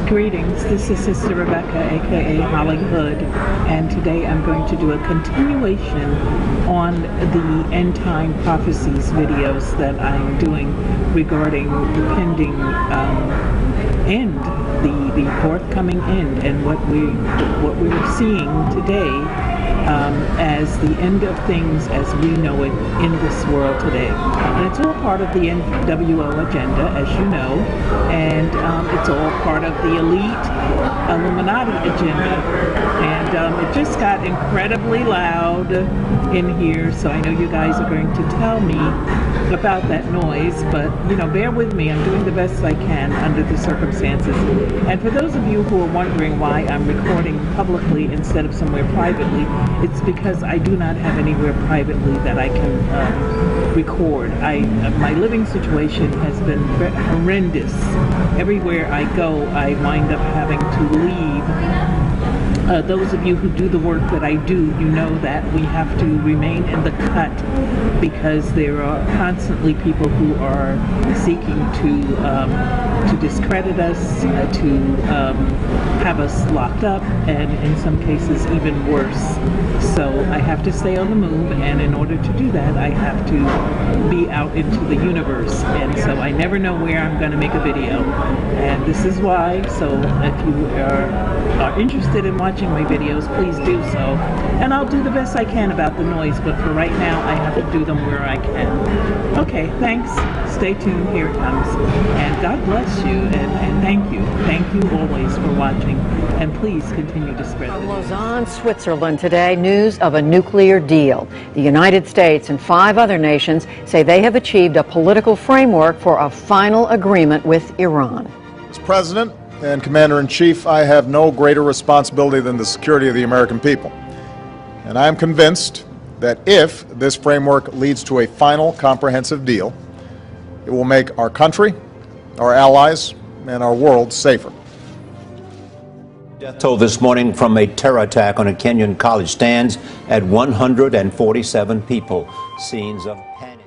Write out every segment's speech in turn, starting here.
Greetings, this is Sister Rebecca, aka Holly Hood, and today I'm going to do a continuation on the end time prophecies videos that I'm doing regarding the pending end, the forthcoming end, and what we're seeing today as the end of things as we know it in this world today. And it's all part of the NWO agenda, as you know, and it's all part of the elite Illuminati agenda. And it just got incredibly loud in here, so I know you guys are going to tell me about that noise, but bear with me. I'm doing the best I can under the circumstances. And for those of you who are wondering why I'm recording publicly instead of somewhere privately, it's because I do not have anywhere privately that I can record. My living situation has been horrendous. Everywhere I go, I wind up having to leave. Those of you who do the work that I do, you know that we have to remain in the cut because there are constantly people who are seeking to discredit us, to have us locked up, and in some cases even worse. So I have to stay on the move, and in order to do that, I have to be out into the universe, and so I never know where I'm going to make a video, and this is why. So if you are interested in watching my videos, please do so, and I'll do the best I can about the noise, but for right now I have to do them where I can. Okay, thanks, stay tuned, here it comes, and God bless you, and thank you always for watching, and please continue to spread From Lausanne, Switzerland today, news of a nuclear deal. The United States and 5 other nations say they have achieved a political framework for a final agreement with Iran. As President and Commander-in-Chief, I have no greater responsibility than the security of the American people. And I am convinced that if this framework leads to a final comprehensive deal, it will make our country, our allies, and our world safer. Death toll this morning from a terror attack on a Kenyan college stands at 147 people. Scenes of panic.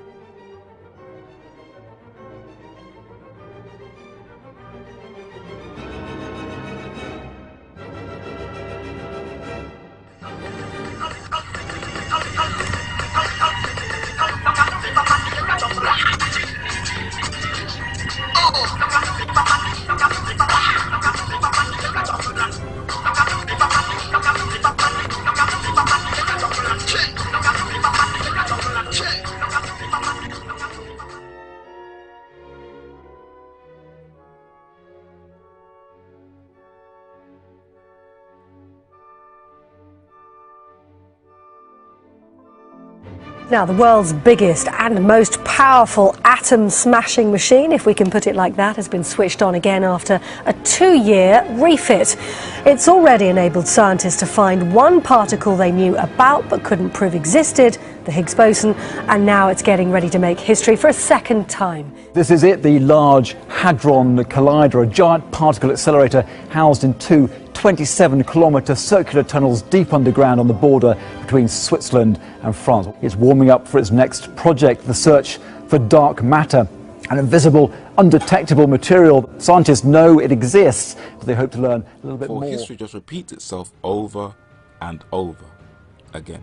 Now, the world's biggest and most powerful atom-smashing machine, if we can put it like that, has been switched on again after a 2-year refit. It's already enabled scientists to find one particle they knew about but couldn't prove existed, the Higgs boson, and now it's getting ready to make history for a second time. This is it, the Large Hadron Collider, a giant particle accelerator housed in 2 27-kilometre circular tunnels deep underground on the border between Switzerland and France. It's warming up for its next project, the search for dark matter, an invisible, undetectable material. Scientists know it exists, but they hope to learn a little bit more. History just repeats itself over and over again.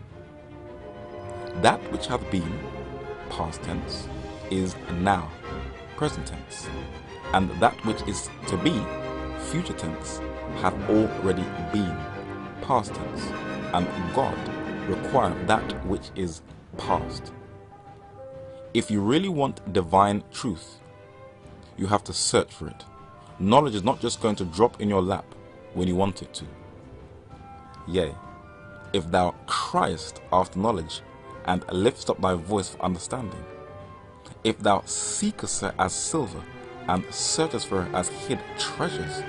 That which hath been, past tense, is now, present tense, and that which is to be, future tense, hath already been, past tense, and God requireth that which is past. If you really want divine truth, you have to search for it. Knowledge is not just going to drop in your lap when you want it to. Yea, if thou criest after knowledge, and liftest up thy voice for understanding, if thou seekest her as silver, and searchest for her as hid treasures,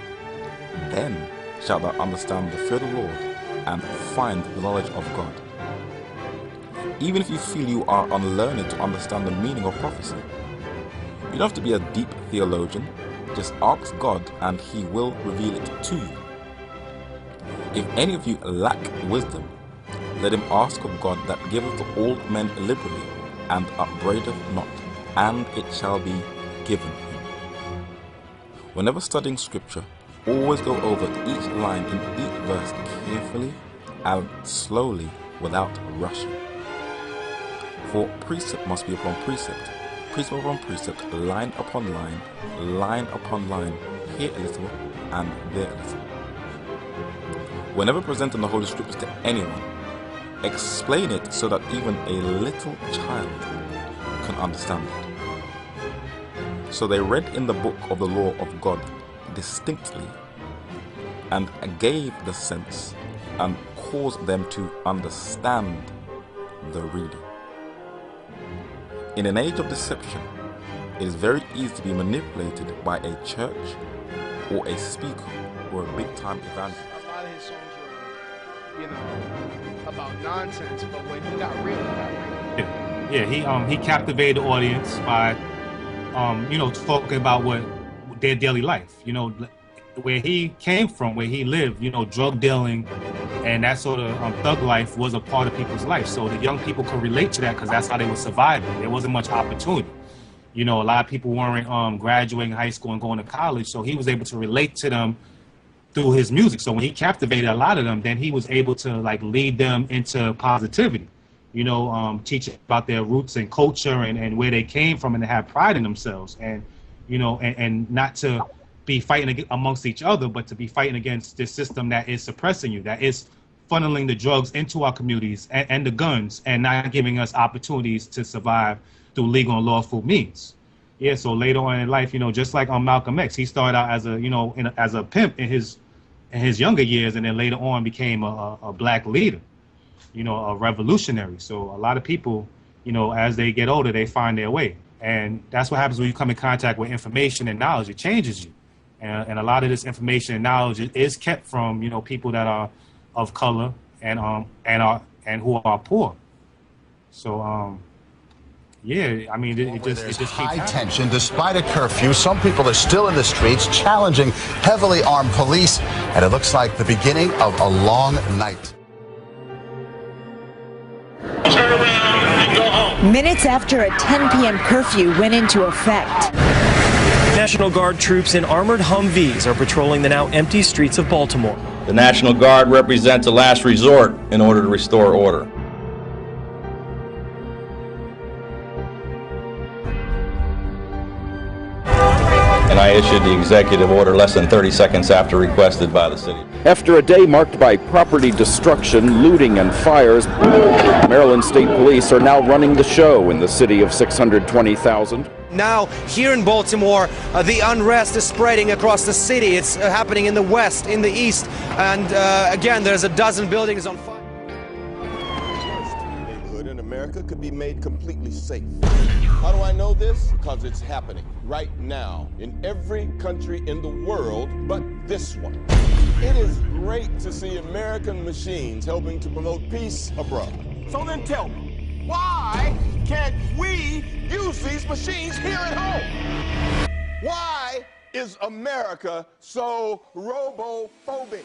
then shalt thou understand the fear of the Lord, and find the knowledge of God. Even if you feel you are unlearned to understand the meaning of prophecy, you don't have to be a deep theologian. Just ask God, and He will reveal it to you. If any of you lack wisdom, let him ask of God that giveth to all men liberally, and upbraideth not, and it shall be given him. Whenever studying scripture, always go over each line in each verse carefully and slowly without rushing. For precept must be upon precept, precept upon precept, line upon line upon line, here a little and there a little. Whenever presenting the Holy Scriptures to anyone, explain it so that even a little child can understand it. So they read in the book of the law of God distinctly and gave the sense and caused them to understand the reading. In an age of deception, it is very easy to be manipulated by a church or a speaker or a big-time evangelist. A lot of his songs were, about nonsense, but when he got real, he got real. Yeah, he captivated the audience by, talking about their daily life, where he came from, where he lived, drug dealing and that sort of thug life was a part of people's life. So the young people could relate to that because that's how they were surviving. There wasn't much opportunity. A lot of people weren't graduating high school and going to college, so he was able to relate to them through his music. So when he captivated a lot of them, then he was able to lead them into positivity, teach about their roots and culture and where they came from and to have pride in themselves and, and not to be fighting amongst each other, but to be fighting against this system that is suppressing you, that is funneling the drugs into our communities and the guns and not giving us opportunities to survive through legal and lawful means. Yeah, so later on in life, just like on Malcolm X, he started out as a, as a pimp in his younger years, and then later on became a black leader, a revolutionary. So a lot of people, as they get older, they find their way. And that's what happens when you come in contact with information and knowledge. It changes you. And a lot of this information and knowledge is kept from, people that are of color and who are poor. So, yeah, I mean, it just keeps high tension. Despite a curfew, some people are still in the streets challenging heavily armed police, and it looks like the beginning of a long night. Minutes after a 10 p.m. curfew went into effect. National Guard troops in armored Humvees are patrolling the now empty streets of Baltimore. The National Guard represents a last resort in order to restore order. And I issued the executive order less than 30 seconds after requested by the city. After a day marked by property destruction, looting, and fires, Maryland State Police are now running the show in the city of 620,000. Now, here in Baltimore, the unrest is spreading across the city. It's happening in the west, in the east, and again, there's a dozen buildings on fire. Neighborhood in America could be made completely safe. How do I know this? Because it's happening right now in every country in the world but this one. It is great to see American machines helping to promote peace abroad. So then tell me, why can't we use these machines here at home? Why is America so robophobic?